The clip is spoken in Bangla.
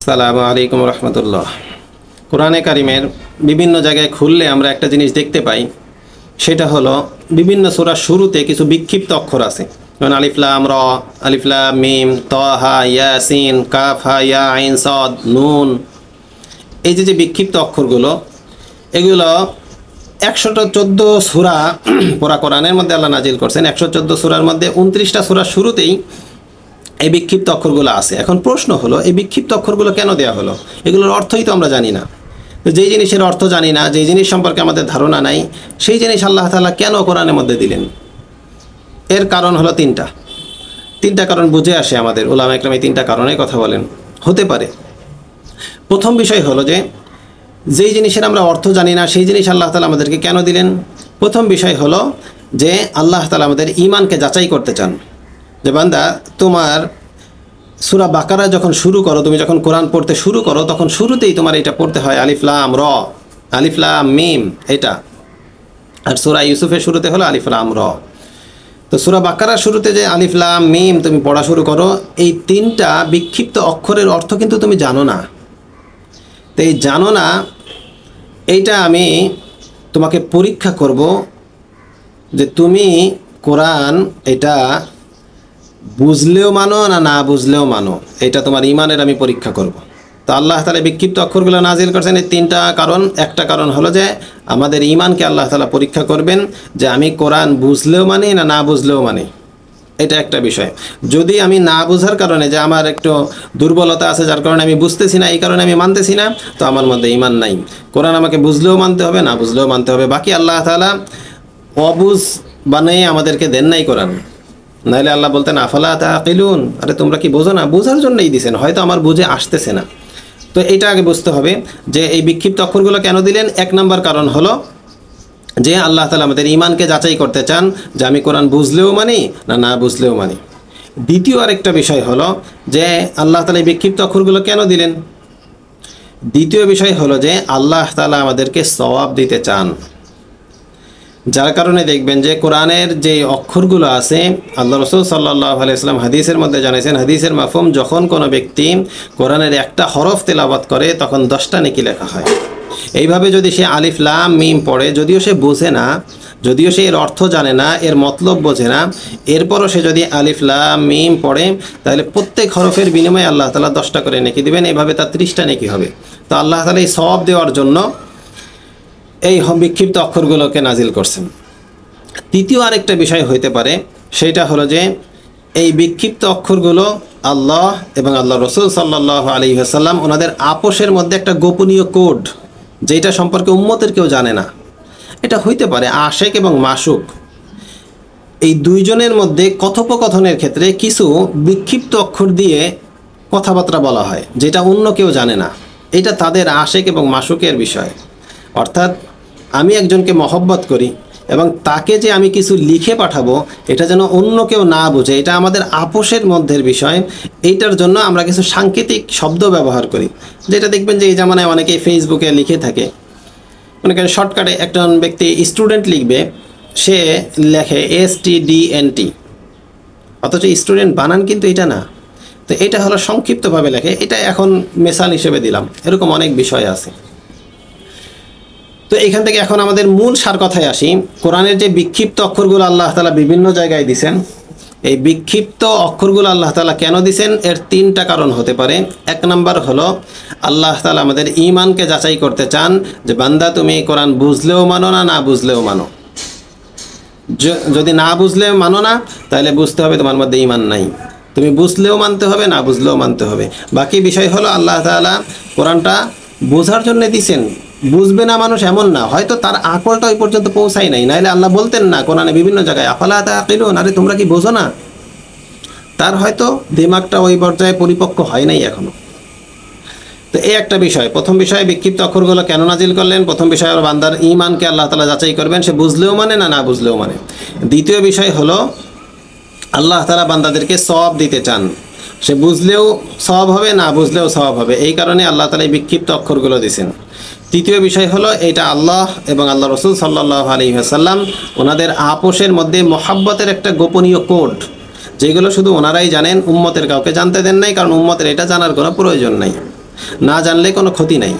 সালামু আলাইকুম রহমতুল্লাহ। কোরআনে কারিমের বিভিন্ন জায়গায় খুললে আমরা একটা জিনিস দেখতে পাই, সেটা হলো বিভিন্ন সূরার শুরুতে কিছু বিক্ষিপ্ত অক্ষর আছে, যেমন আলিফ লাম র, আলিফ লাম মিম, তাহা, ইয়াসিন, কাফ হা ইয়া আইন সাদ, নুন। এই যে বিক্ষিপ্ত অক্ষরগুলো, এগুলো 114 সূরা পুরা কোরআনের মধ্যে আল্লাহ নাজিল করছেন। 114 সূরার মধ্যে 29টা সূরার শুরুতেই এই বিক্ষিপ্ত অক্ষরগুলো আছে। এখন প্রশ্ন হলো, এই বিক্ষিপ্ত অক্ষরগুলো কেন দেওয়া হলো? এগুলোর অর্থই তো আমরা জানি না। যেই জিনিসের অর্থ জানি না, যেই জিনিস সম্পর্কে আমাদের ধারণা নাই, সেই জিনিস আল্লাহ তাআলা কেন কোরআনের মধ্যে দিলেন? এর কারণ হলো তিনটা কারণ বুঝে আসে আমাদের। উলামা ইকরাম এই 3টা কারণের কথা বলেন। হতে পারে প্রথম বিষয় হলো যে, যেই জিনিসের আমরা অর্থ জানি না সেই জিনিস আল্লাহ তাআলা আমাদেরকে কেন দিলেন? প্রথম বিষয় হলো যে, আল্লাহ তাআলা আমাদের ঈমানকে যাচাই করতে চান। যে বান্দা, তোমার সূরা বাকারা যখন শুরু করো, তুমি যখন কোরআন পড়তে শুরু করো, তখন শুরুতেই তোমার এটা পড়তে হয় আলিফ লাম র, আলিফ লাম মিম, এটা। আর সূরা ইউসুফের শুরুতে হলো আলিফ লাম র। তো সূরা বাকারার শুরুতে যে আলিফ লাম মিম তুমি পড়া শুরু করো, এই 3টা বিক্ষিপ্ত অক্ষরের অর্থ কিন্তু তুমি জানো না। তো এই জানো না, এইটা আমি তোমাকে পরীক্ষা করব যে তুমি কোরআন এটা বুঝলেও মানো না না বুঝলেও মানো, এটা তোমার ঈমানের আমি পরীক্ষা করব। তো আল্লাহ তাআলা বিক্ষিপ্ত অক্ষরগুলো নাজিল করছেন এই 3টা কারণ। একটা কারণ হলো যে আমাদের ঈমানকে আল্লাহ তাআলা পরীক্ষা করবেন, যে আমি কোরআন বুঝলেও মানি না না বুঝলেও মানি। এটা একটা বিষয়। যদি আমি না বোঝার কারণে, যে আমার একটু দুর্বলতা আছে যার কারণে আমি বুঝতেছি না, এই কারণে আমি মানতেছি না, তো আমার মধ্যে ঈমান নাই। কোরআন আমাকে বুঝলেও মানতে হবে, না বুঝলেও মানতে হবে। বাকি আল্লাহ তাআলা অবুঝ বানিয়ে আমাদেরকে দেন নাই কোরআন। নাইলে আল্লাহ বলতেন আফালা তাকিলুন, আরে তোমরা কি বোঝো না? বোঝার জন্যই দিয়েছেন, হয়তো আমার বুঝে আসতেছে না। তো এটা আগে বুঝতে হবে যে এই বিক্ষিপ্ত অক্ষরগুলো কেন দিলেন। 1 নম্বর কারণ হলো যে আল্লাহ তাআলা আমাদের ঈমানকে যাচাই করতে চান, যে আমি কোরআন বুঝলেও মানি না না বুঝলেও মানি। দ্বিতীয় আরেকটা বিষয় হলো যে আল্লাহ তাআলা এই বিক্ষিপ্ত অক্ষরগুলো কেন দিলেন। দ্বিতীয় বিষয় হলো যে আল্লাহ তাআলা আমাদেরকে সওয়াব দিতে চান, যার কারণে দেখবেন যে কোরআনের যে অক্ষরগুলো আছে, আল্লাহ রাসূল সাল্লাল্লাহু আলাইহি ওয়াসাল্লাম হাদিসের মধ্যে জানিয়েছেন, হাদিসের মাফহুম, যখন কোনো ব্যক্তি কোরআনের একটা হরফ তেলাওয়াত করে তখন 10টা নেকি লেখা হয়। এইভাবে যদি সে আলিফ লাম মিম পড়ে, যদিও সে বোঝে না, যদিও সে এর অর্থ জানে না, এর মতলব বোঝে না, এরপরও সে যদি আলিফ লাম মিম পড়ে, তাহলে প্রত্যেক হরফের বিনিময়ে আল্লাহ তাআলা 10টা করে নেকি দিবেন। এভাবে তার 30টা নেকি হবে। তো আল্লাহ তাআলা এই সওয়াব দেওয়ার জন্য এই বিক্ষিপ্ত অক্ষরগুলোকে নাজিল করছেন। তৃতীয় আরেকটা বিষয় হইতে পারে, সেটা হলো যে এই বিক্ষিপ্ত অক্ষরগুলো আল্লাহ এবং আল্লাহ রাসূল সাল্লাল্লাহু আলাইহি ওয়াসাল্লাম ওনাদের আপোষের মধ্যে একটা গোপনীয় কোড, যেটা সম্পর্কে উম্মতের কেউ জানে না। এটা হইতে পারে আশেক এবং মাশুক, এই দুইজনের মধ্যে কথোপকথনের ক্ষেত্রে কিছু বিক্ষিপ্ত অক্ষর দিয়ে কথাবার্তা বলা হয়, যেটা অন্য কেউ জানে না। এটা তাদের আশেক এবং মাশুকের বিষয়। অর্থাৎ আমি একজনকে মহব্বত করি এবং তাকে যে আমি কিছু লিখে পাঠাবো, এটা যেন অন্য কেউ না বোঝে, এটা আমাদের আপোষের মধ্যের বিষয়। এইটার জন্য আমরা কিছু সাংকেতিক শব্দ ব্যবহার করি, যেটা দেখবেন যে এই জামানায় অনেকেই ফেসবুকে লিখে থাকে। মনে করেন শর্টকাটে একজন ব্যক্তি স্টুডেন্ট লিখবে, সে লেখে STUDENT, অথচ স্টুডেন্ট বানান কিন্তু এটা না। তো এটা হলো সংক্ষিপ্তভাবে লেখে। এটা এখন মেসাল হিসেবে দিলাম, এরকম অনেক বিষয় আছে। তো এখান থেকে এখন আমাদের মূল সার কথায় আসি। কোরআনের যে বিক্ষিপ্ত অক্ষরগুলো আল্লাহ তাআলা বিভিন্ন জায়গায় দিছেন, এই বিক্ষিপ্ত অক্ষরগুলো আল্লাহ তাআলা কেন দিছেন? এর 3টা কারণ হতে পারে। 1 নম্বর হলো আল্লাহ তাআলা আমাদের ঈমানকে যাচাই করতে চান, যে বান্দা তুমি কোরআন বুঝলেও মানো না না বুঝলেও মানো। যদি না বুঝলেও মানো না, তাহলে বুঝতে হবে তোমার মধ্যে ঈমান নাই। তুমি বুঝলেও মানতে হবে, না বুঝলেও মানতে হবে। বাকি বিষয় হলো আল্লাহ তাআলা কোরআনটা বোঝার জন্য দিছেন। বুঝবে না মানুষ এমন না, হয়তো তার আকলটা ওই পর্যন্ত পৌঁছায় নাই, নাইলে আল্লাহ বলতেন না কোরআনে বিভিন্ন জায়গায় আফালা তাকিলুন, আরে তোমরা কি বোঝো না? তার হয়তো দিমাগটা ওই পর্যায়ে পরিপক্ক হয় নাই এখনো। তো এই একটা বিষয়। প্রথম বিষয়, বিক্ষিপ্ত অক্ষরগুলো কেন নাজিল করলেন। প্রথম বিষয় হলো বান্দার ঈমানকে আল্লাহ তাআলা যাচাই করবেন, সে বুঝলেও মানে না না বুঝলেও মানে। দ্বিতীয় বিষয় হলো আল্লাহ তাআলা বান্দাদেরকে সওয়াব দিতে চান, সে বুঝলেও সওয়াব হবে, না বুঝলেও সওয়াব হবে। এই কারণে আল্লাহ তাআলা এই বিক্ষিপ্ত অক্ষরগুলো দিয়েছেন। তৃতীয় বিষয় হলো এটা আল্লাহ এবং আল্লাহ রাসূল সাল্লাল্লাহু আলাইহি ওয়াসাল্লাম ওনাদের আপোষের মধ্যে মহব্বতের একটা গোপনীয় কোড, যেগুলো শুধু ওনারাই জানেন, উম্মতের কাউকে জানতে দেন নাই, কারণ উম্মতের এটা জানার কোনো প্রয়োজন নাই। না জানলে কোনো ক্ষতি নাই।